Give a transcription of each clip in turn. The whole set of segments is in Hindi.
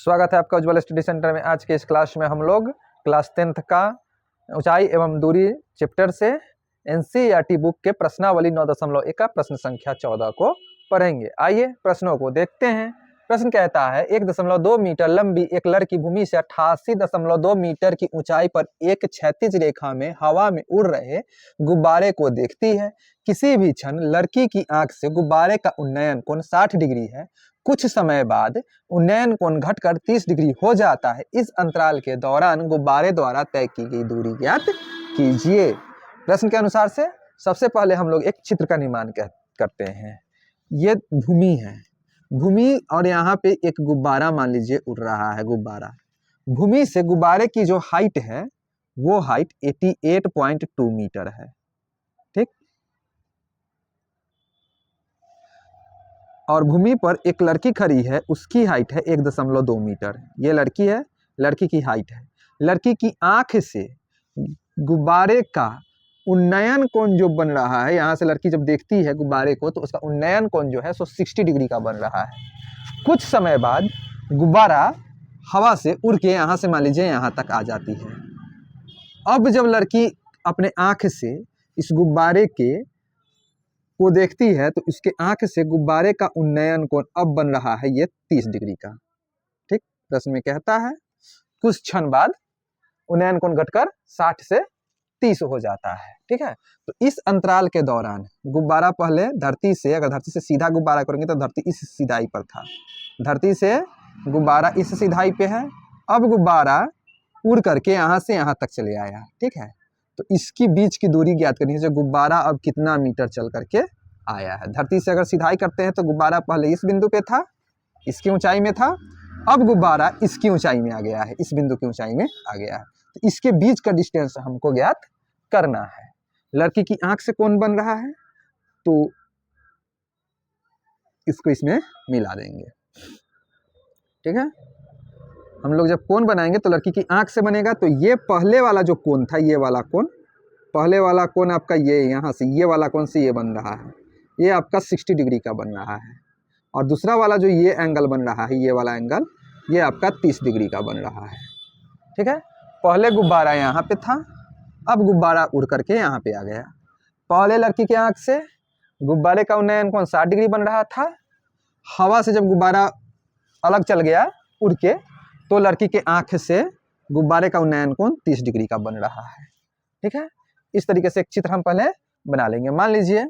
स्वागत है आपका उज्ज्वल स्टडी सेंटर में। आज के इस क्लास में हम लोग क्लास 10th का ऊंचाई एवं दूरी चैप्टर से एनसीईआरटी बुक के प्रश्नावली 9.1 का प्रश्न संख्या 14 को पढ़ेंगे। आइए प्रश्नों को देखते हैं। प्रश्न कहता है 1.2 मीटर लंबी एक लड़की भूमि से 88.2 मीटर की ऊंचाई पर एक क्षैतिज रेखा में हवा में उड़ रहे गुब्बारे को देखती है। किसी भी क्षण लड़की की आंख से गुब्बारे का उन्नयन कोण 60 डिग्री है। कुछ समय बाद उन्नयन कोण घटकर 30 डिग्री हो जाता है। इस अंतराल के दौरान गुब्बारे द्वारा तय की गई दूरी ज्ञात कीजिए। प्रश्न के अनुसार से सबसे पहले हम लोग एक चित्र का निर्माण करते हैं। ये भूमि है, भूमि और यहाँ पे एक गुब्बारा मान लीजिए उड़ रहा है। गुब्बारा भूमि से गुब्बारे की जो हाइट है वो हाइट 88.2 मीटर है। ठीक, और भूमि पर एक लड़की खड़ी है, उसकी हाइट है 1.2 मीटर। ये लड़की है, लड़की की हाइट है। लड़की की आंख से गुब्बारे का उन्नयन कोण जो बन रहा है, यहाँ से लड़की जब देखती है गुब्बारे को तो उसका उन्नयन कोण जो है सो 60 डिग्री का बन रहा है। कुछ समय बाद गुब्बारा हवा से उड़ के यहाँ से मान लीजिए यहाँ तक आ जाती है। अब जब लड़की अपने आंख से इस गुब्बारे को देखती है तो इसके आंख से गुब्बारे का उन्नयन कोण अब बन रहा है ये 30 डिग्री का। ठीक, प्रश्न में कहता है कुछ क्षण बाद उन्नयन कोण घटकर 60 से 30 हो जाता है। ठीक है, तो इस अंतराल के दौरान गुब्बारा पहले धरती से, अगर धरती से सीधा गुब्बारा करेंगे तो धरती इस सीधाई पर था, धरती से गुब्बारा इस सीधाई पे है। अब गुब्बारा उड़ करके यहाँ से यहाँ तक चले आया। ठीक है, तो इसकी बीच की दूरी ज्ञात करनी है। जो गुब्बारा अब कितना मीटर चल करके आया है। धरती से अगर सीधाई करते हैं तो गुब्बारा पहले इस बिंदु पे था, इसकी ऊंचाई में था। अब गुब्बारा इसकी ऊंचाई में आ गया है, इस बिंदु की ऊंचाई में आ गया है। तो इसके बीच का डिस्टेंस हमको ज्ञात करना है। लड़की की आंख से कोण बन रहा है तो इसको इसमें मिला देंगे। ठीक है, हम लोग जब कोण बनाएंगे तो लड़की की आंख से बनेगा। तो ये पहले वाला जो कोण था, ये वाला कोण, पहले वाला कोण आपका ये यहाँ से ये वाला कोण से ये बन रहा है, ये आपका 60 डिग्री का बन रहा है। और दूसरा वाला जो ये एंगल बन रहा है, ये वाला एंगल, ये आपका 30 डिग्री का बन रहा है। ठीक है, पहले गुब्बारा यहाँ पे था, अब गुब्बारा उड़ करके यहाँ पे आ गया। पहले लड़की की आंख से गुब्बारे का उन्नयन कोण 60 डिग्री बन रहा था। हवा से जब गुब्बारा अलग चल गया उड़ के, तो लड़की के आंख से गुब्बारे का उन्नयन कोण 30 डिग्री का बन रहा है। ठीक है, इस तरीके से एक चित्र हम पहले बना लेंगे। मान लीजिए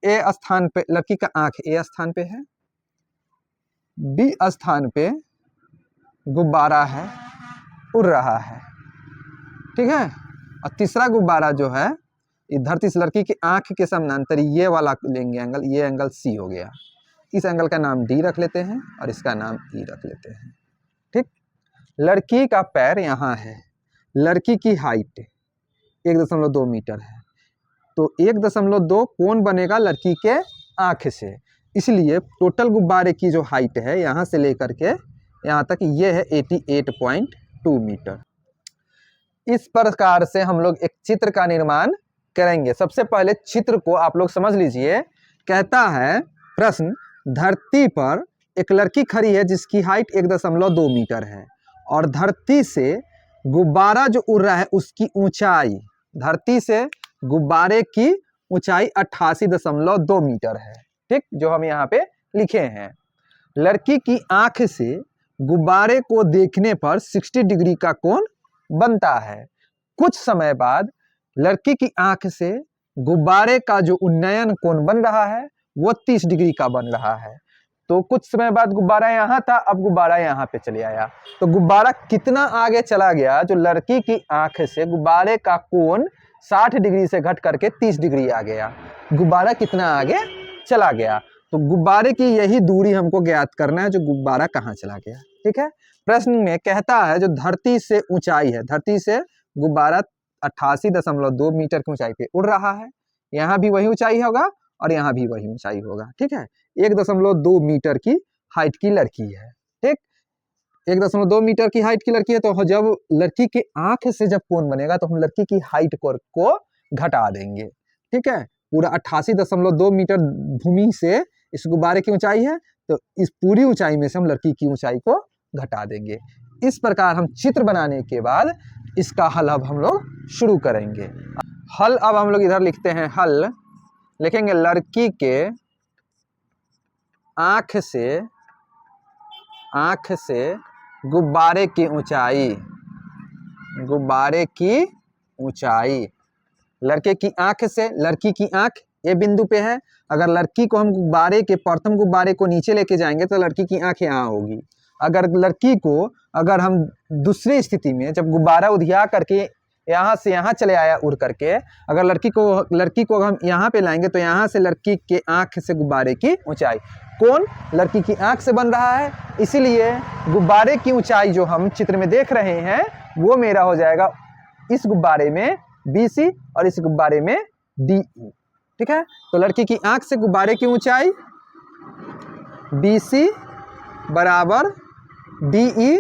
ए स्थान पे लड़की का आंख ए स्थान पे है, बी स्थान पे गुब्बारा है, उड़ रहा है। ठीक है, और तीसरा गुब्बारा जो है इस धरती से लड़की की आंख के समानांतर ये वाला लेंगे एंगल, ये एंगल सी हो गया। इस एंगल का नाम डी रख लेते हैं और इसका नाम ई रख लेते हैं। ठीक, लड़की का पैर यहाँ है, लड़की की हाइट 1.2 मीटर है, तो 1.2 कोण बनेगा लड़की के आंख से। इसलिए टोटल गुब्बारे की जो हाइट है यहाँ से लेकर के यहाँ तक ये है 88.2 मीटर। इस प्रकार से हम लोग एक चित्र का निर्माण करेंगे। सबसे पहले चित्र को आप लोग समझ लीजिए। कहता है प्रश्न, धरती पर एक लड़की खड़ी है जिसकी हाइट 1.2 मीटर है और धरती से गुब्बारा जो उड़ रहा है उसकी ऊंचाई, धरती से गुब्बारे की ऊंचाई 88.2 मीटर है। ठीक, जो हम यहाँ पे लिखे हैं। लड़की की आंख से गुब्बारे को देखने पर 60 डिग्री का कोण बनता है। कुछ समय बाद लड़की की आंख से गुब्बारे का जो उन्नयन कोण बन रहा है वो 30 डिग्री का बन रहा है। तो कुछ समय बाद गुब्बारा यहाँ था, अब गुब्बारा यहाँ पे चले आया। तो गुब्बारा कितना आगे चला गया? जो लड़की की आंख से गुब्बारे का कोण 60 डिग्री से घट करके 30 डिग्री आ गया। गुब्बारा कितना आगे चला गया? तो गुब्बारे की यही दूरी हमको ज्ञात करना है, जो गुब्बारा कहाँ चला गया। ठीक है, प्रश्न में कहता है जो धरती से ऊंचाई है, धरती से गुब्बारा 88.2 मीटर की ऊंचाई पे उड़ रहा है। यहाँ भी वही ऊंचाई होगा और यहाँ भी वही ऊंचाई होगा। ठीक है, 1.2 मीटर की हाइट की लड़की है। ठीक, 1.2 मीटर की हाइट की लड़की है। तो जब लड़की के आंख से जब कोण बनेगा तो हम लड़की की हाइट को घटा देंगे। ठीक है, पूरा 88.2 मीटर भूमि से इस गुब्बारे की ऊंचाई है, तो इस पूरी ऊंचाई में से हम लड़की की ऊंचाई को घटा देंगे। इस प्रकार हम चित्र बनाने के बाद इसका हल अब हम लोग शुरू करेंगे। हल अब हम लोग इधर लिखते हैं, हल लिखेंगे लड़की के आँख से गुब्बारे की ऊंचाई, गुब्बारे की ऊंचाई। लड़के की आंख से, लड़की की आंख ये बिंदु पे है। अगर लड़की को हम गुब्बारे के प्रथम गुब्बारे को नीचे लेके जाएंगे तो लड़की की आंख यहाँ होगी। अगर लड़की को, अगर हम दूसरी स्थिति में जब गुब्बारा उधिया करके यहाँ से यहाँ चले आया उड़ करके, अगर लड़की को हम यहाँ पे लाएंगे तो यहाँ से लड़की के आंख से गुब्बारे की ऊंचाई, कौन लड़की की आंख से बन रहा है, इसीलिए गुब्बारे की ऊंचाई जो हम चित्र में देख रहे हैं वो मेरा हो जाएगा इस गुब्बारे में BC और इस गुब्बारे में DE। ठीक है, तो लड़की की आंख से गुब्बारे की ऊंचाई BC बराबर DE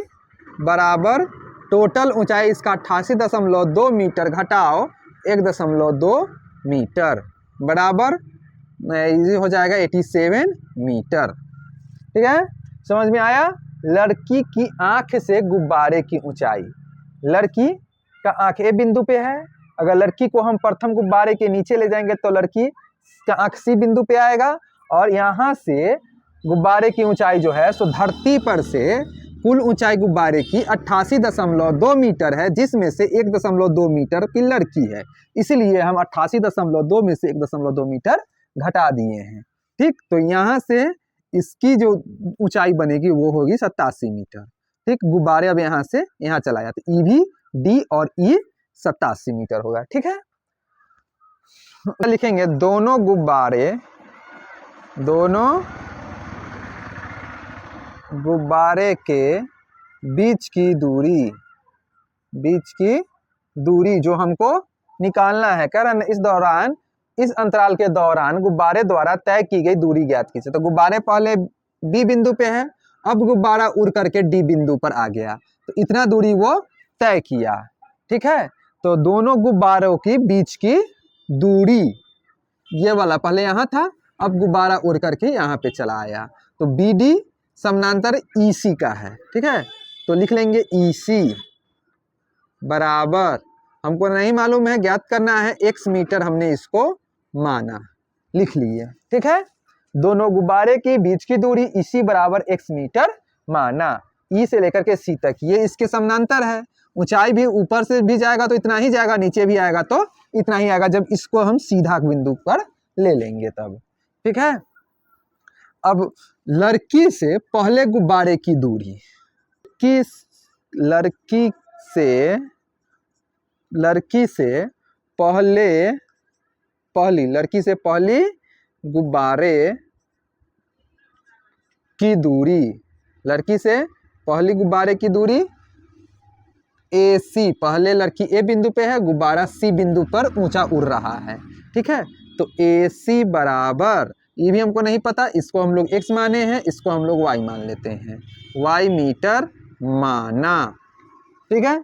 बराबर टोटल ऊंचाई इसका 88.2 मीटर घटाओ 1.2 मीटर बराबर ये हो जाएगा 87 मीटर। ठीक है, समझ में आया। लड़की की आंख से गुब्बारे की ऊंचाई, लड़की का आंख ए बिंदु पे है। अगर लड़की को हम प्रथम गुब्बारे के नीचे ले जाएंगे तो लड़की का आंख C बिंदु पे आएगा, और यहाँ से गुब्बारे की ऊंचाई जो है सो धरती पर से कुल ऊंचाई गुब्बारे की 88.2 मीटर है, जिसमें से 1.2 मीटर की लड़की है, इसलिए हम 88.2 में से 1.2 मीटर घटा दिए हैं। ठीक, तो यहाँ से इसकी जो ऊंचाई बनेगी वो होगी 87 मीटर। ठीक, गुब्बारे अब यहाँ से यहाँ चला जाता है, E भी D और E 87 मीटर होगा। ठीक है, लिखेंगे दोनों गुब्बारे के बीच की दूरी जो हमको निकालना है, कारण इस अंतराल के दौरान गुब्बारे द्वारा तय की गई दूरी ज्ञात कीजिए। तो गुब्बारे पहले B बिंदु पे है, अब गुब्बारा उड़ करके D बिंदु पर आ गया, तो इतना दूरी वो तय किया। ठीक है, तो दोनों गुब्बारों की बीच की दूरी, ये वाला पहले यहाँ था, अब गुब्बारा उड़ करके यहाँ पे चला आया, तो BD समानांतर EC का है। ठीक है, तो लिख लेंगे EC बराबर, हमको नहीं मालूम है, ज्ञात करना है, x मीटर हमने इसको माना, लिख लिए। ठीक है, दोनों गुब्बारे की बीच की दूरी EC बराबर x मीटर माना। E से लेकर के C तक ये इसके समानांतर है। ऊंचाई भी ऊपर से भी जाएगा तो इतना ही जाएगा, नीचे भी आएगा तो इतना ही आएगा, जब इसको हम सीधा बिंदु पर ले लेंगे तब। ठीक है, अब लड़की से पहले गुब्बारे की दूरी, लड़की से पहली गुब्बारे की दूरी, लड़की से पहली गुब्बारे की दूरी AC, पहले लड़की A बिंदु पे है, गुब्बारा C बिंदु पर ऊंचा उड़ रहा है। ठीक है, तो AC बराबर, ये भी हमको नहीं पता, इसको हम लोग x माने हैं, इसको हम लोग y मान लेते हैं, y मीटर माना। ठीक है,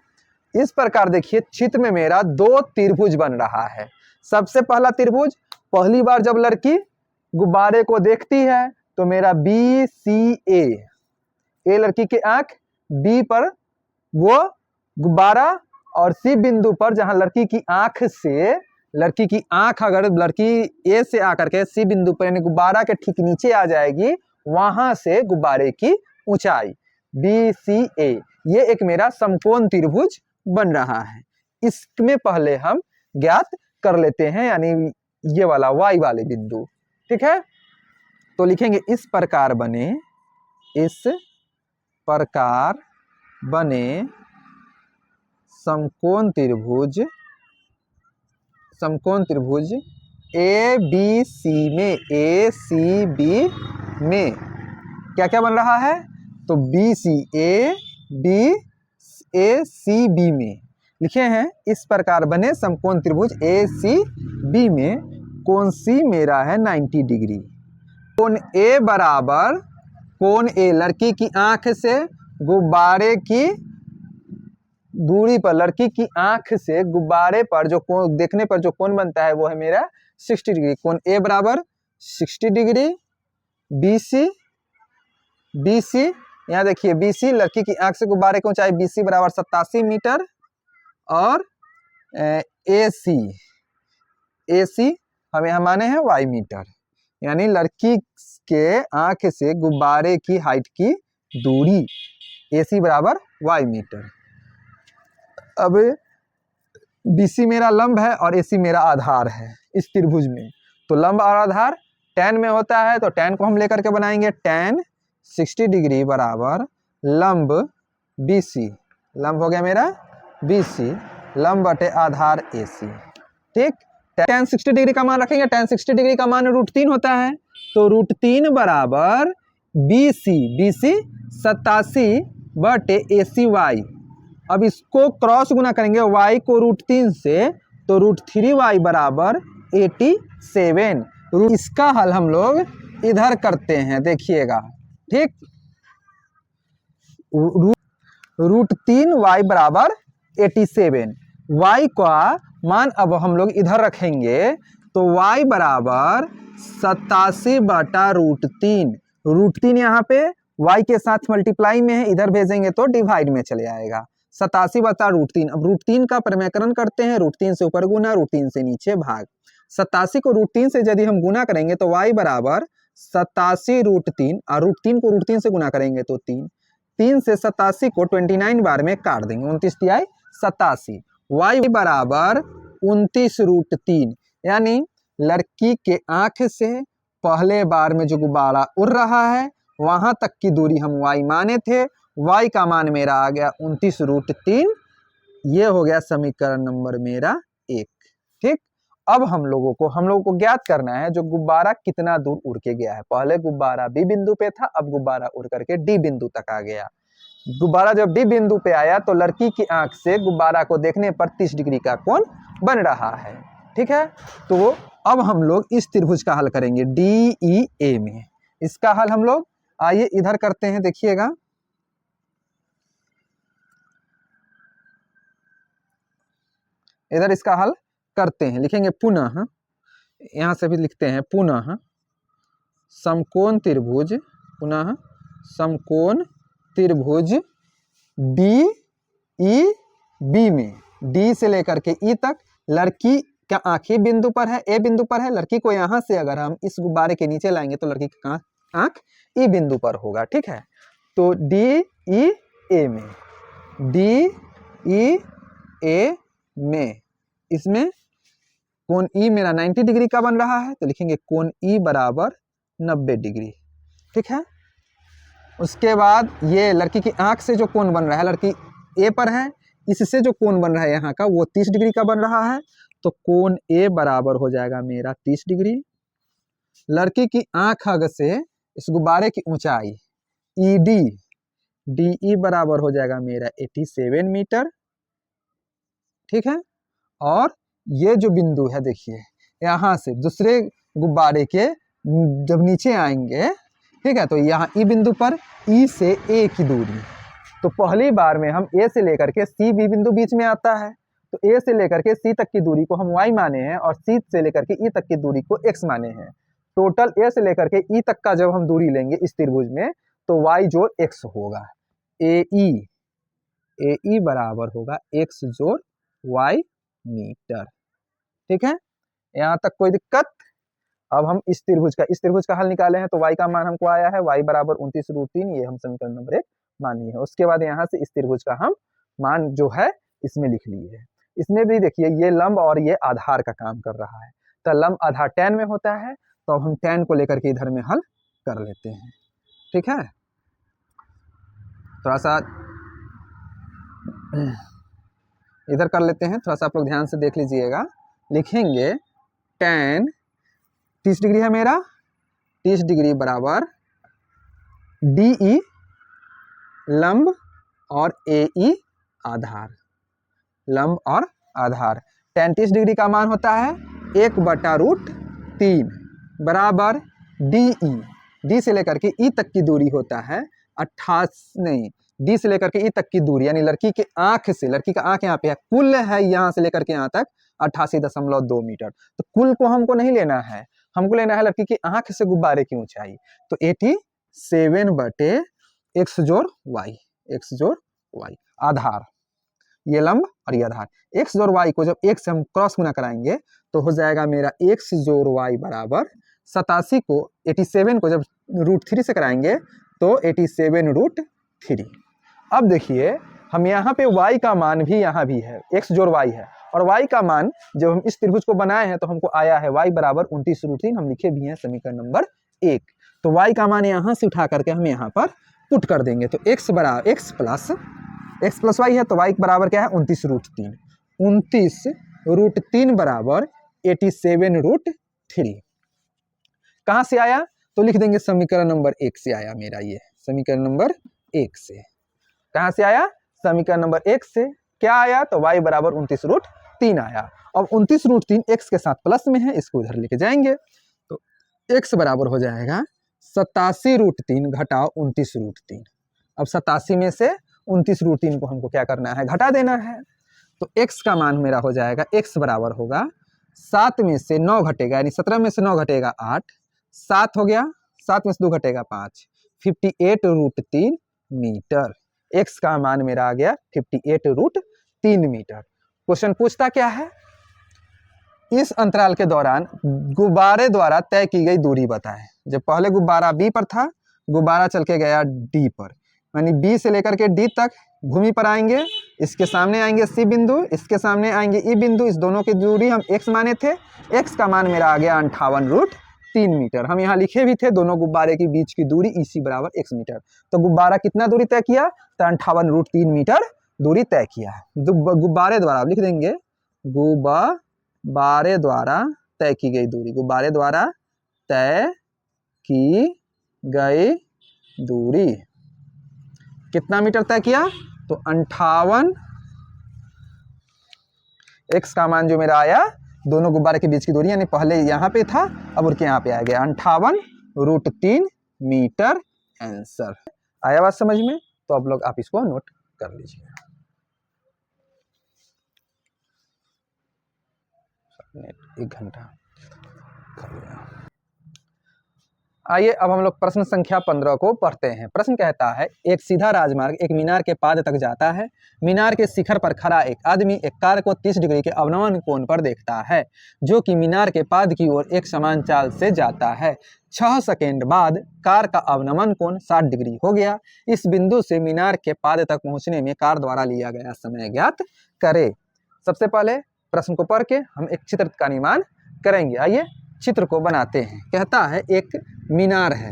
इस प्रकार देखिए चित्र में मेरा दो त्रिभुज बन रहा है। सबसे पहला त्रिभुज, पहली बार जब लड़की गुब्बारे को देखती है तो मेरा BCA, ए लड़की की आंख, B पर वो गुब्बारा, और C बिंदु पर जहां लड़की की आंख अगर लड़की A से आकर के C बिंदु पर यानी गुब्बारा के ठीक नीचे आ जाएगी, वहां से गुब्बारे की ऊंचाई BCA, ये एक मेरा समकोण त्रिभुज बन रहा है। इसमें पहले हम ज्ञात कर लेते हैं, यानी ये वाला Y वाले बिंदु। ठीक है, तो लिखेंगे इस प्रकार बने समकोण त्रिभुज ACB में क्या क्या बन रहा है, तो BCA BACB में लिखे हैं। इस प्रकार बने समकोण त्रिभुज ACB में कोण C मेरा है 90 डिग्री। कोण A बराबर, कोण A लड़की की आंख से गुब्बारे की दूरी पर, लड़की की आंख से गुब्बारे पर जो कोण देखने पर जो कोण बनता है वो है मेरा 60 डिग्री। कोण A बराबर 60 डिग्री। BC यहाँ देखिए BC, लड़की की आंख से गुब्बारे की ऊंचाई BC बराबर 87 मीटर, और AC हमें यहाँ माने हैं Y मीटर, यानी लड़की के आंख से गुब्बारे की हाइट की दूरी AC बराबर Y मीटर। अब BC मेरा लंब है और AC मेरा आधार है इस त्रिभुज में, तो लंब और आधार tan में होता है, तो tan को हम लेकर के बनाएंगे tan 60 डिग्री बराबर लंब BC, लंब हो गया मेरा BC, लंब बटे आधार AC। ठीक, tan 60 डिग्री का मान रखेंगे, tan 60 डिग्री का मान √3 होता है, तो √3 बराबर BC 87 बटे ACY। अब इसको क्रॉस गुना करेंगे y को √3 से, तो √3y बराबर 87। इसका हल हम लोग इधर करते हैं, देखिएगा। ठीक, √3y बराबर 87, y का मान अब हम लोग इधर रखेंगे, तो y बराबर 87 बटा √3, √3 यहाँ पे y के साथ मल्टीप्लाई में है, इधर भेजेंगे तो डिवाइड में चले आएगा, 87 बटा √3। अब √3 का परिमेयकरण करते हैं, √3 से ऊपर गुना, √3 से नीचे भाग। 87 को √3 से यदि हम गुना करेंगे तो y बराबर 87 √3, और √3 को √3 से गुना करेंगे तो 3, 3 से 87 को 29 बार में काट देंगे, 29 तिहाई 87, y बराबर 29 √3, यानी लड़की के आंख से पहले बार में जो गुब्बारा उड़ रहा है वहां तक की दूरी हम y माने थे, y का मान मेरा आ गया 29 √3। ये हो गया समीकरण नंबर मेरा 1। ठीक, अब हम लोगों को ज्ञात करना है जो गुब्बारा कितना दूर उड़ के गया है। पहले गुब्बारा B बिंदु पे था, अब गुब्बारा उड़ करके D बिंदु तक आ गया। गुब्बारा जब D बिंदु पे आया तो लड़की की आंख से गुब्बारा को देखने पर 30 डिग्री का कोण बन रहा है। ठीक है, तो अब हम लोग इस त्रिभुज का हल करेंगे DEA में। इसका हल हम लोग आइए इधर करते हैं, देखिएगा। इधर इसका हल करते हैं, लिखेंगे पुनः, यहां से भी लिखते हैं पुनः समकोण त्रिभुज, पुनः समकोण त्रिभुज DEB में, D से लेकर के E तक लड़की का आंख ही बिंदु पर है, A बिंदु पर है। लड़की को यहां से अगर हम इस गुब्बारे के नीचे लाएंगे तो लड़की का आंख E बिंदु पर होगा। ठीक है, तो DEA में, DEA में इसमें कोण E मेरा 90 डिग्री का बन रहा है, तो लिखेंगे कोण E बराबर 90 डिग्री। ठीक है, उसके बाद ये लड़की की आंख से जो कोण बन रहा है, लड़की A पर है, इससे जो कोण बन रहा है यहाँ का वो 30 डिग्री का बन रहा है, तो कोण A बराबर हो जाएगा मेरा 30 डिग्री। लड़की की आंख अग से इस गुब्बारे की ऊंचाई ED, DE बराबर हो जाएगा मेरा 87 मीटर। ठीक है, और ये जो बिंदु है देखिए, यहाँ से दूसरे गुब्बारे के जब नीचे आएंगे, ठीक है, तो यहाँ E बिंदु पर E से A की दूरी, तो पहली बार में हम A से लेकर के C B बिंदु बीच में आता है, तो A से लेकर के C तक की दूरी को हम Y माने हैं और C से लेकर के E तक की दूरी को X माने हैं। टोटल A से लेकर के E तक का जब हम दूरी लेंगे इस त्रिभुज में तो Y जोड़ X होगा, AE बराबर होगा X जोड़ Y मीटर। ठीक है, यहाँ तक कोई दिक्कत? अब हम इस त्रिभुज का हल निकाले हैं, तो y का मान हमको आया है y बराबर 29 √3, ये हम समीकरण नंबर 1 मानी है। उसके बाद यहाँ से इस त्रिभुज का हम मान जो है इसमें लिख लिए है। इसमें भी देखिए ये लंब और ये आधार का काम कर रहा है, तो लंब आधार tan में होता है, तो अब हम tan को लेकर के इधर में हल कर लेते हैं। ठीक है, थोड़ा सा इधर कर लेते हैं, थोड़ा सा आप लोग ध्यान से देख लीजिएगा। लिखेंगे tan 30 डिग्री है मेरा, 30 डिग्री बराबर DE लंब और AE आधार, लंब और आधार। tan 30 डिग्री का मान होता है 1/√3 बराबर DE, D से लेकर के E तक की दूरी होता है 88, D से लेकर के E तक की दूरी यानी लड़की के आंख से, लड़की का आंख यहाँ पे है, कुल है यहाँ से लेकर के यहाँ तक 88.2 मीटर। तो कुल को हमको नहीं लेना है, हमको लेना है लड़की की आंख से गुब्बारे की ऊंचाई, तो 87 बटे x जोड़ y, x जोड़ y, आधार ये लंब और ये आधार, x जोड़ y को जब x से हम क्रॉस गुना कराएंगे तो हो जाएगा मेरा x जोड़ y बराबर 87 को 87 को जब √3 से कराएंगे तो 87√3। अब देखिए हम यहाँ पे y का मान भी यहाँ भी है, x जोड़ y है, और y का मान जब हम इस त्रिभुज को बनाए हैं तो हमको आया है y बराबर 29√3, हम लिखे भी हैं समीकरण नंबर 1। तो y का मान यहाँ से उठा करके हम यहाँ पर पुट कर देंगे, तो x बराबर x प्लस y है, तो y बराबर क्या है 29√3, 29√3 बराबर 87√3। कहाँ से आया तो लिख देंगे समीकरण नंबर 1 से आया मेरा, ये समीकरण नंबर 1 से। कहाँ से आया? समीकरण नंबर 1 से। क्या आया? तो y बराबर 29√3 आया। अब 29√3 x के साथ प्लस में है, इसको उधर लेके जाएंगे तो x बराबर हो जाएगा 87√3 घटाओ 29√3। अब 87 में से 29√3 को हमको क्या करना है? घटा देना है। तो x का मान मेरा हो जाएगा, x बराबर होगा 7 में से 9 घटेगा, यानी 17 में से 9 घटेगा 8, 7 हो गया, 7 में से 2 घटेगा 5, 58√3 मीटर। x का मान मेरा आ गया 58√3 मीटर। क्वेश्चन पूछता क्या है? इस अंतराल के दौरान गुब्बारे द्वारा तय की गई दूरी बताएं। जब पहले गुब्बारा B पर था, गुब्बारा चल के गया D पर, यानी B से लेकर के D तक भूमि पर आएंगे, इसके सामने आएंगे C बिंदु, इसके सामने आएंगे E बिंदु, इस दोनों की दूरी हम x माने थे। x का मान मेरा आ गया 58√3 मीटर। हम यहाँ लिखे भी थे दोनों गुब्बारे के बीच की दूरी EC बराबर x मीटर। तो गुब्बारा कितना दूरी तय किया? तो 58√3 मीटर दूरी तय किया है। गुब्बारे द्वारा लिख देंगे, गुब्बारे द्वारा तय की गई दूरी, गुब्बारे द्वारा तय की गई दूरी कितना मीटर तय किया? तो 58, x का मान जो मेरा आया, दोनों गुब्बारे के बीच की दूरी, यानी पहले यहाँ पे था अब उड़ के यहाँ पे आ गया 58√3 मीटर। आंसर आया बात समझ में? तो अब लोग आप इसको नोट कर लीजिए। 1 घंटा कर लिया। आइए अब हम लोग प्रश्न संख्या 15 को पढ़ते हैं। प्रश्न कहता है, एक सीधा राजमार्ग एक मीनार के पाद तक जाता है। मीनार के शिखर पर खड़ा एक आदमी एक कार को 30 डिग्री के अवनमन कोण पर देखता है, जो कि मीनार के पाद की ओर एक समान चाल से जाता है। 6 सेकेंड बाद कार का अवनमन कोण 60 डिग्री हो गया। इस बिंदु से मीनार के पाद तक पहुंचने में कार द्वारा लिया गया समय ज्ञात करे। सबसे पहले प्रश्न को पढ़ के हम एक चित्र का निर्माण करेंगे। आइए चित्र को बनाते हैं। कहता है एक मीनार है,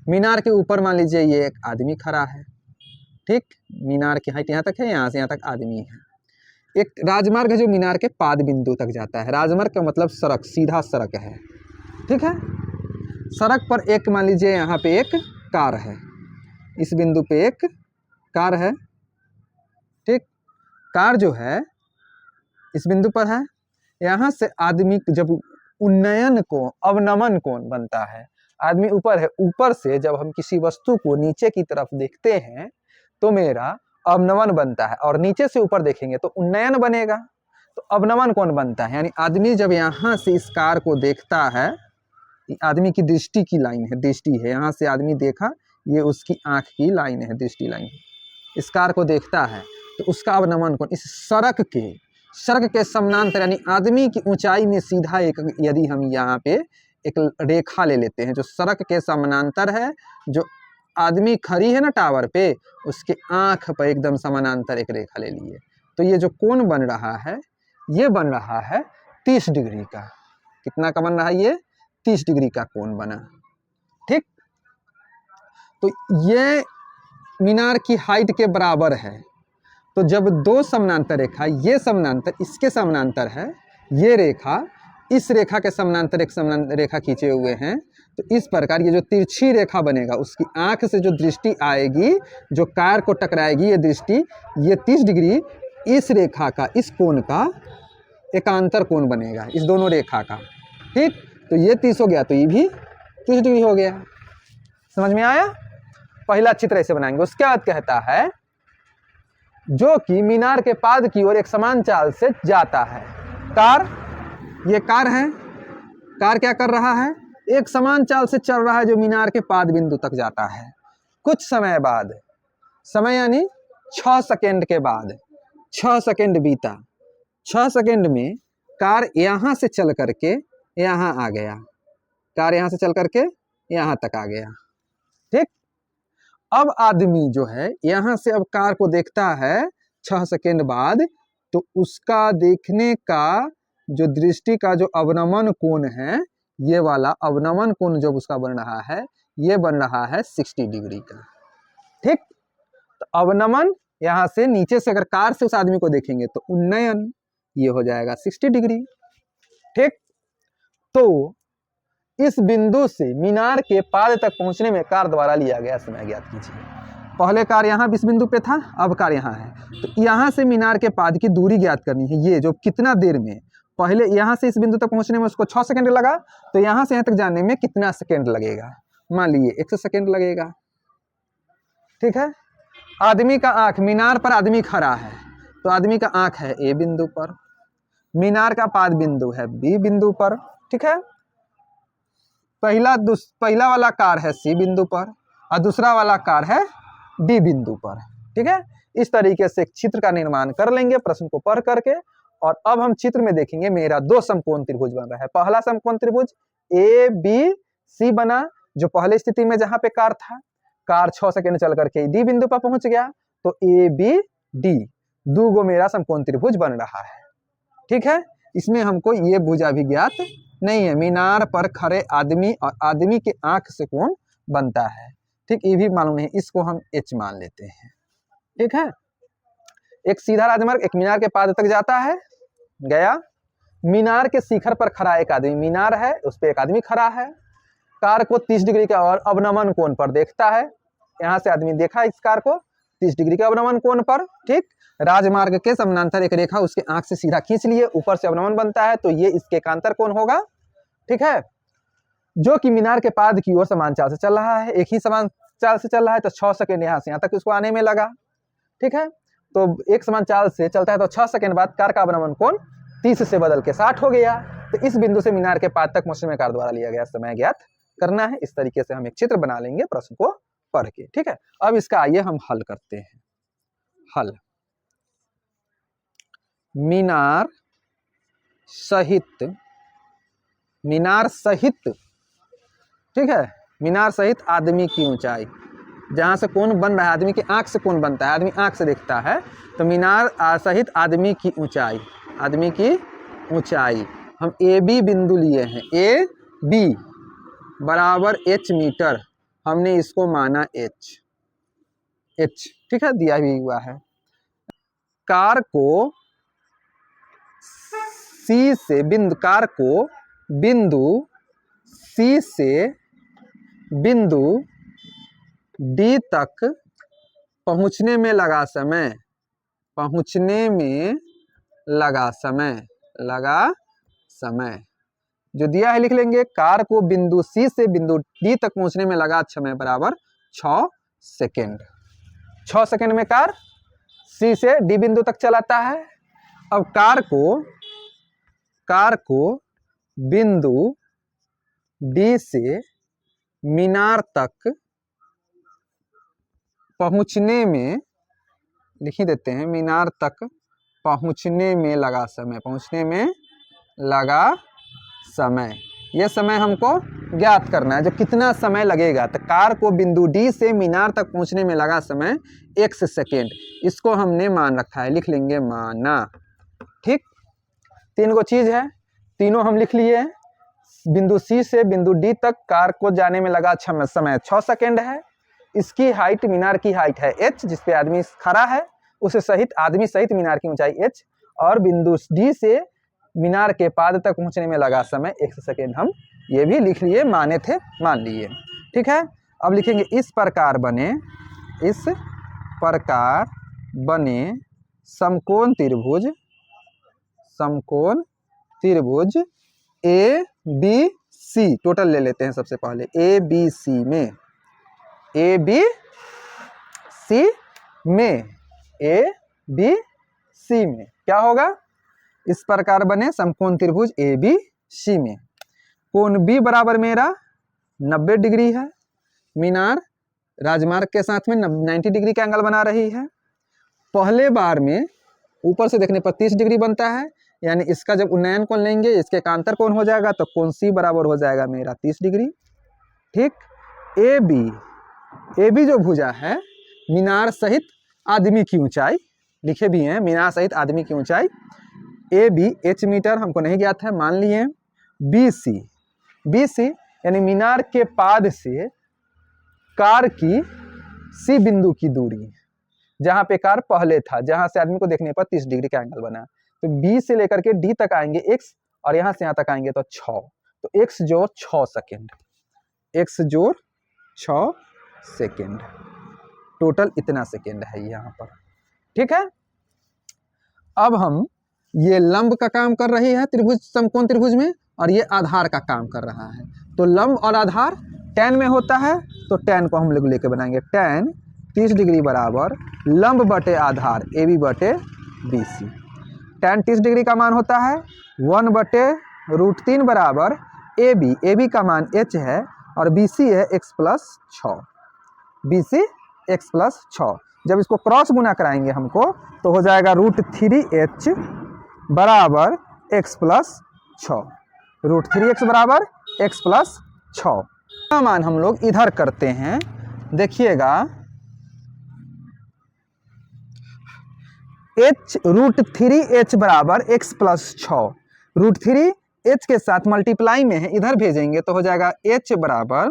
मीनार के ऊपर मान लीजिए ये एक आदमी खड़ा है, ठीक, मीनार की हाइट यहाँ तक है, यहाँ से यहाँ तक आदमी है। एक राजमार्ग है जो मीनार के पाद बिंदु तक जाता है। राजमार्ग का मतलब सड़क, सीधा सड़क है, ठीक है। सड़क पर एक मान लीजिए यहाँ पे एक कार है, इस बिंदु पे एक कार है, ठीक। कार जो है इस बिंदु पर है। यहाँ से आदमी जब उन्नयन कोण, अवनमन कोण बनता है, आदमी ऊपर है, ऊपर से जब हम किसी वस्तु को नीचे की तरफ देखते हैं तो मेरा अवनमन बनता है, और नीचे से ऊपर देखेंगे तो उन्नयन बनेगा। तो अवनमन कोण बनता है, यानी आदमी जब यहाँ से इस कार को देखता है, आदमी की दृष्टि की लाइन है, दृष्टि है, यहाँ से आदमी देखा, ये उसकी आंख की लाइन है, दृष्टि लाइन, इस कार को देखता है तो उसका अवनमन कोण इस सड़क के समानांतर, यानी आदमी की ऊंचाई में सीधा एक, यदि हम यहाँ पे एक रेखा ले लेते हैं जो सड़क के समानांतर है, जो आदमी खड़ी है ना टावर पे, उसके आंख पर एकदम समानांतर एक रेखा ले लिए, तो ये जो कोण बन रहा है, ये बन रहा है 30 डिग्री का। कितना का बन रहा है? ये 30 डिग्री का कोण बना, ठीक। तो ये मीनार की हाइट के बराबर है। तो जब दो समानांतर रेखा, ये समानांतर इसके समानांतर है, ये रेखा इस रेखा के समानांतर एक समानांतर रेखा खींचे हुए हैं, तो इस प्रकार ये जो तिरछी रेखा बनेगा, उसकी आंख से जो दृष्टि आएगी, जो कार को टकराएगी, ये दृष्टि, ये 30 डिग्री इस रेखा का, इस कोण का एकांतर कोण बनेगा, इस दोनों रेखा का, ठीक। तो ये 30 हो गया, तो ये भी 30 डिग्री हो गया। समझ में आया? पहला चित्र ऐसे बनाएंगे। उसके बाद कहता है, जो कि मीनार के पाद की ओर एक समान चाल से जाता है। कार, ये कार है, कार क्या कर रहा है? एक समान चाल से चल रहा है जो मीनार के पाद बिंदु तक जाता है। कुछ समय बाद, समय यानी 6 सेकेंड के बाद, 6 सेकेंड बीता, 6 सेकेंड में कार यहाँ से चल करके यहाँ आ गया, कार यहाँ से चल करके यहाँ तक आ गया। ठीक, अब आदमी जो है यहाँ से अब कार को देखता है 6 सेकेंड बाद, तो उसका देखने का जो दृष्टि का जो अवनमन कोण है, ये वाला अवनमन कोण जो उसका बन रहा है, ये बन रहा है 60 डिग्री का। ठीक, तो अवनमन यहाँ से नीचे से अगर कार से उस आदमी को देखेंगे तो उन्नयन, ये हो जाएगा 60 डिग्री। ठीक, तो इस बिंदु से मीनार के पाद तक पहुंचने में कार द्वारा लिया गया समय ज्ञात कीजिए। पहले कार यहाँ इस बिंदु पे था, अब कार यहाँ है, तो यहाँ से मीनार के पाद की दूरी ज्ञात करनी है। ये जो कितना देर में, पहले यहाँ से इस बिंदु तक पहुंचने में उसको 6 सेकंड लगा, तो यहाँ से यहाँ तक जाने में कितना सेकंड लगेगा, मान लीजिए 100 सेकंड लगेगा। ठीक है, आदमी का आंख, मीनार पर आदमी खड़ा है, तो आदमी का आंख है ए बिंदु पर, मीनार का पाद बिंदु है बी बिंदु पर। ठीक है, पहला वाला कार है सी बिंदु पर और दूसरा वाला कार है डी बिंदु पर। ठीक है, इस तरीके से एक चित्र का निर्माण कर लेंगे प्रश्न को पढ़ करके। और अब हम चित्र में देखेंगे मेरा 2 समकोण त्रिभुज बन रहा है। पहला समकोण त्रिभुज ए बी सी बना, जो पहले स्थिति में जहां पे कार था, कार 6 सेकंड चल करके डी बिंदु पर पहुंच गया, तो ए बी डी 2 गो मेरा समकोण त्रिभुज बन रहा है। ठीक है, इसमें हमको ये भुजा भी ज्ञात नहीं है, मीनार पर खड़े आदमी और आदमी के आंख से कोण बनता है। ठीक, ये भी मालूम नहीं, इसको हम एच मान लेते हैं। ठीक है, एक सीधा राजमार्ग एक मीनार के पाद तक जाता है, गया, मीनार के शिखर पर खड़ा एक आदमी, मीनार है उस पर एक आदमी खड़ा है, कार को 30 डिग्री के और अवनमन कोण पर देखता है। यहाँ से आदमी देखा इस कार को 30 डिग्री के अवनमन कोण पर। ठीक, राजमार्ग के समानांतर एक रेखा उसके आंख से सीधा खींच लिए, ऊपर से अवनमन बनता है, तो ये इसके एकांतर कोण होगा। ठीक है, जो कि मीनार के पाद की ओर समान चाल से चल रहा है, एक ही समान चाल से चल रहा है, तो 6 सेकंड यहाँ से यहाँ तक उसको आने में लगा। ठीक है, तो एक समान चाल से चलता है तो 6 सेकंड बाद कार का अवनमन कोण 30 से बदल के 60 हो गया। तो इस बिंदु से मीनार के पाद तक पहुंचने में कार द्वारा लिया गया समय ज्ञात करना है। इस तरीके से हम एक चित्र बना लेंगे प्रश्न को पढ़ के। ठीक है, अब इसका आइए हम हल करते हैं। हल, मीनार सहित, ठीक है, मीनार सहित आदमी की ऊंचाई, जहां से कोण बन रहा है, आदमी की आंख से कोण बनता है, आदमी आंख से देखता है, तो मीनार सहित आदमी की ऊंचाई, आदमी की ऊंचाई हम ए बी बिंदु लिए हैं, ए बी बराबर h मीटर, हमने इसको माना h। ठीक है, दिया भी हुआ है। कार को सी से बिंदु सी से बिंदु डी तक पहुंचने में लगा समय, जो दिया है लिख लेंगे। कार को बिंदु सी से बिंदु डी तक पहुंचने में लगा समय बराबर 6 सेकेंड। 6 सेकेंड में कार सी से डी बिंदु तक चलाता है। अब कार को बिंदु डी से मीनार तक पहुंचने में, लिख ही देते हैं, मीनार तक पहुंचने में लगा समय, यह समय हमको ज्ञात करना है, जो कितना समय लगेगा। तो कार को बिंदु डी से मीनार तक पहुंचने में लगा समय 1 सेकेंड, इसको हमने मान रखा है, लिख लेंगे माना। ठीक, 3 गो चीज है, तीनों हम लिख लिए। बिंदु सी से बिंदु डी तक कार को जाने में लगा समय 6 सेकेंड है। इसकी हाइट, मीनार की हाइट है h, जिसपे आदमी खड़ा है, उसे सहित आदमी सहित मीनार की ऊंचाई h, और बिंदु डी से मीनार के पाद तक पहुंचने में लगा समय 1 सेकेंड, हम ये भी लिख लिए, माने थे, मान लिए। ठीक है, अब लिखेंगे इस प्रकार बने समकोण त्रिभुज ए बी सी, टोटल ले लेते हैं सबसे पहले, ए बी सी में क्या होगा, इस प्रकार बने समकोण त्रिभुज ए बी सी में कोण बी बराबर मेरा 90 डिग्री है, मीनार राजमार्ग के साथ में 90 डिग्री का एंगल बना रही है। पहले बार में ऊपर से देखने पर 30 डिग्री बनता है, यानी इसका जब उन्नयन कोण लेंगे इसके एकांतर कोण हो जाएगा, तो कोण सी बराबर हो जाएगा मेरा 30 डिग्री। ठीक, ए बी जो भुजा है मीनार सहित आदमी की ऊंचाई, लिखे भी हैं मीनार सहित आदमी की ऊंचाई, ए बी एच मीटर हमको नहीं ज्ञात है, मान लिए। बी सी यानी मीनार के पाद से कार की सी बिंदु की दूरी, जहां पे कार पहले था, जहां से आदमी को देखने पर 30 डिग्री का एंगल बना, तो बी से लेकर के डी तक आएंगे x, और यहां से यहां तक आएंगे तो 6, तो x जोड़ 6 सेकेंड, x जोड़ 6 सेकेंड, टोटल इतना सेकेंड है यहाँ पर। ठीक है, अब हम ये लंब का काम कर रही है त्रिभुज, समकोण त्रिभुज में, और ये आधार का काम कर रहा है। तो लंब और आधार tan में होता है, तो tan को हम लोग लेके बनाएंगे, tan 30 डिग्री बराबर लंब बटे आधार ए बी बटे बी सी। tan 30 डिग्री का मान होता है 1 बटे √3 बराबर ए बी का मान h है और बी सी है x plus 6, B C x plus 6। जब इसको क्रॉस गुना कराएंगे हमको तो हो जाएगा √3h बराबर x प्लस 6, √3x बराबर x प्लस 6 का मान हम लोग इधर करते हैं। देखिएगा √3h बराबर x प्लस 6, √3h के साथ मल्टीप्लाई में है, इधर भेजेंगे तो हो जाएगा h बराबर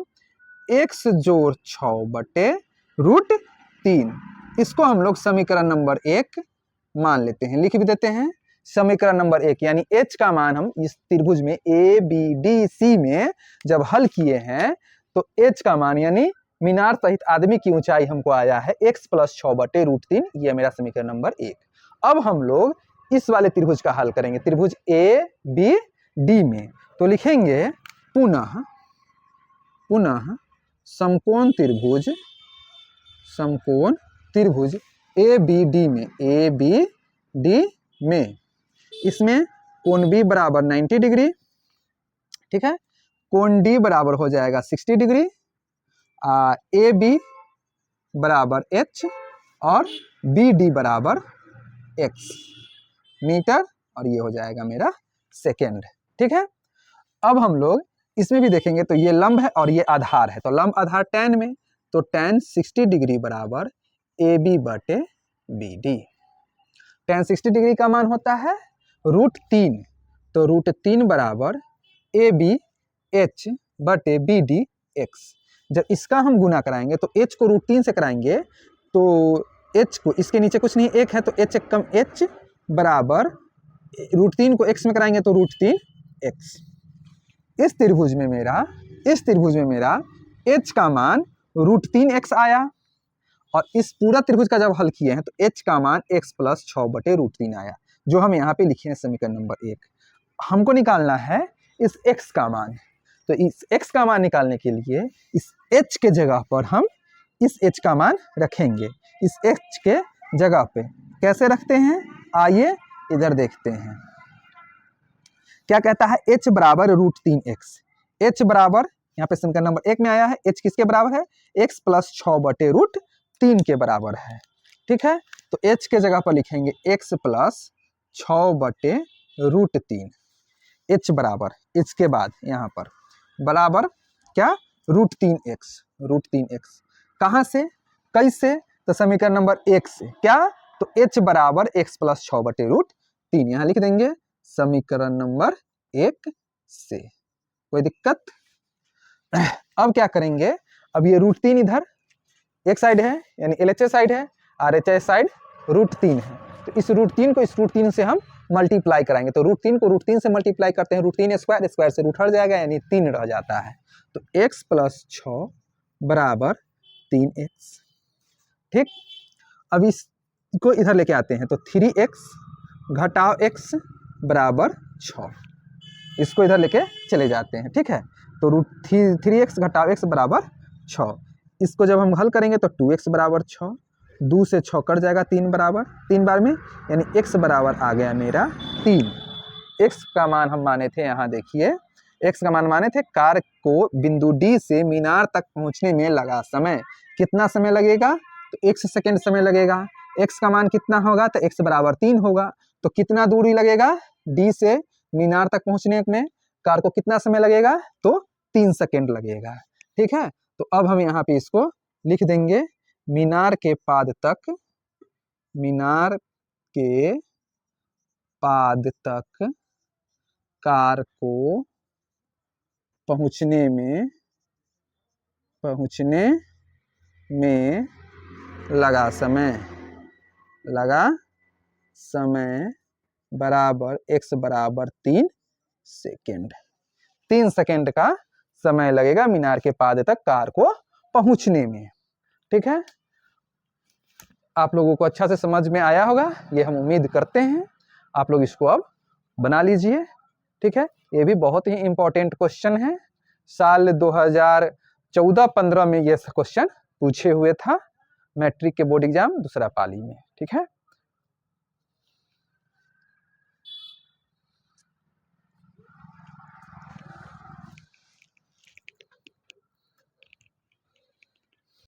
x जोड़ 6 बटे √3। इसको हम लोग समीकरण नंबर 1 मान लेते हैं, लिख भी देते हैं समीकरण नंबर 1, यानी h का मान हम इस त्रिभुज में ए बी डी सी में जब हल किए हैं तो h का मान यानी मीनार सहित आदमी की ऊंचाई हमको आया है x प्लस 6 बटे √3, ये मेरा समीकरण नंबर 1। अब हम लोग इस वाले त्रिभुज का हल करेंगे, त्रिभुज ए बी डी में, तो लिखेंगे पुनः समकोण त्रिभुज ए बी डी में, इसमें कोण बी बराबर 90 डिग्री, ठीक है, कोण डी बराबर हो जाएगा 60 डिग्री, ए बी बराबर h और बी डी बराबर x मीटर, और ये हो जाएगा मेरा सेकेंड। ठीक है, अब हम लोग इसमें भी देखेंगे तो ये लंब है और ये आधार है, तो लंब आधार tan में, तो tan 60 डिग्री बराबर ए बी बटे बी डी। tan 60 डिग्री का मान होता है √3, तो √3 बराबर ए बी एच बटे बी डी एक्स। जब इसका हम गुना कराएंगे तो h को √3 से कराएंगे, तो h को इसके नीचे कुछ नहीं, 1 है, तो h एक कम h बराबर √3 को x में कराएंगे तो √3x। इस त्रिभुज में मेरा h का मान √3x आया, और इस पूरा त्रिभुज का जब हल किए हैं तो h का मान x प्लस 6 बटे √3 आया, जो हम यहाँ पे लिखे हैं समीकरण नंबर 1। हमको निकालना है इस x का मान, तो इस x का मान निकालने के लिए इस h के जगह पर हम इस h का मान रखेंगे, इस h के जगह पे कैसे रखते हैं, आइए इधर देखते हैं। क्या कहता है, h बराबर √3x, h बराबर यहाँ पे समीकरण नंबर 1 में आया है, h किसके बराबर है, x प्लस 6 बटे √3 के बराबर है। ठीक है, तो h के जगह पर लिखेंगे x प्लस 6 बटे √3, h बराबर, इसके बाद यहाँ पर बराबर क्या, √3x, कहाँ से कैसे, तो समीकरण नंबर 1 से, क्या, तो h बराबर x प्लस 6 बटे √3, यहाँ लिख देंगे समीकरण नंबर 1 से, कोई दिक्कत। अब क्या करेंगे, अब ये √3 इधर एक साइड है, यानी LHS साइड है, RHS साइड √3 है, तो इस √3 को इस √3 से हम मल्टीप्लाई कराएंगे, तो √3 को √3 से मल्टीप्लाई करते हैं, √3 स्क्वायर से रूट हट जाएगा, यानी 3 रह जाता है, तो x प्लस 6 बराबर 3x। ठीक, अब इसको इधर लेके आते हैं, तो 3x घटाओ x बराबर 6, इसको इधर लेके चले जाते हैं। ठीक है, तो 3x घटाओ x बराबर 6, इसको जब हम हल करेंगे तो 2x बराबर 6, 2 से 6 कट जाएगा, 3 बराबर 3 बार में, यानी x बराबर आ गया मेरा 3। x का मान हम माने थे, यहाँ देखिए x का मान माने थे कार को बिंदु D से मीनार तक पहुँचने में लगा समय कितना समय लगेगा, तो x सेकेंड समय लगेगा। x का मान कितना होगा, तो x बराबर 3 होगा। तो कितना दूरी लगेगा D से मीनार तक पहुंचने में कार को कितना समय लगेगा, तो 3 सेकेंड लगेगा। ठीक है, तो अब हम यहाँ पे इसको लिख देंगे, मीनार के पाद तक, मीनार के पाद तक कार को पहुंचने में लगा समय बराबर x बराबर 3 सेकेंड। 3 सेकेंड का समय लगेगा मीनार के पाद तक कार को पहुंचने में। ठीक है, आप लोगों को अच्छा से समझ में आया होगा, ये हम उम्मीद करते हैं। आप लोग इसको अब बना लीजिए। ठीक है, ये भी बहुत ही इंपॉर्टेंट क्वेश्चन है। साल 2014-15 में ये क्वेश्चन पूछे हुए था मैट्रिक के बोर्ड एग्जाम दूसरा पाली में। ठीक है।